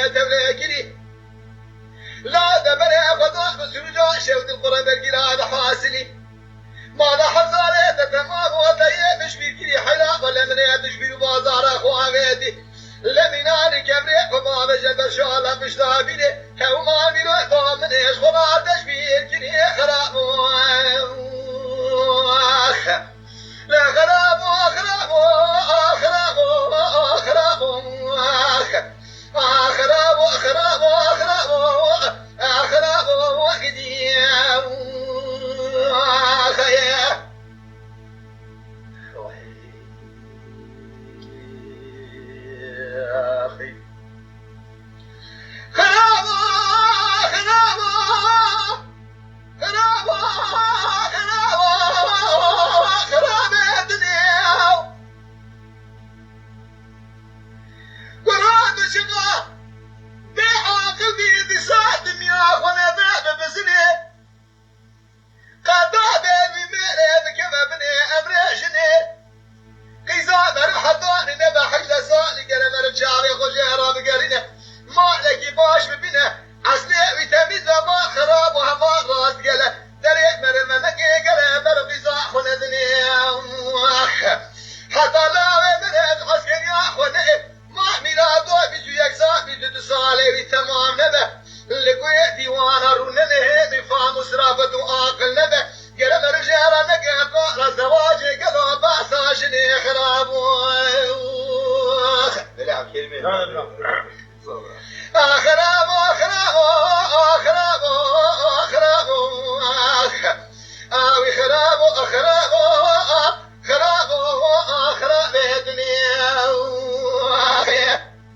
تبليكري لا دبر أخذ بسرجة شود القرى بالجلاد حاسلي ما ده حزارة تمام وطيب بشبيكري حلا ولا من يتشبي بازار أخواتي لمناني كبري وما بجبر شالا بشتابيني هوما ميلو ضامن يشغل تشبيكري خراب لا خراب خراب خراب خراب خراب خراب خراب خراب وقدي خيا أخي خراب خراب خراب خراب خراب الدنيا قراد شقا بعاقل بيدي صادم يا أخوانا باب بسني قضاء بابي ميري بكما بني أمريشني قيزان رحضاني نبا حجة سالي قرم رجالي خجيرا بقرينة مالكي باش ببنه أصلي ويتميزة ما خراب وهما راس قلة دريق مرمى مكي قلة مرقي صاحو نذني حتى لا ومنهد عسكر يا أخوانا ما ميلادو بيجو يكسا بيجو تسالي ويتمام نبا لقوية ديوانا روننه بفام وسرافة وآقل نبا قلم رجالا نقاقا لزواجي قلو باساشني خراب بلعب كلمة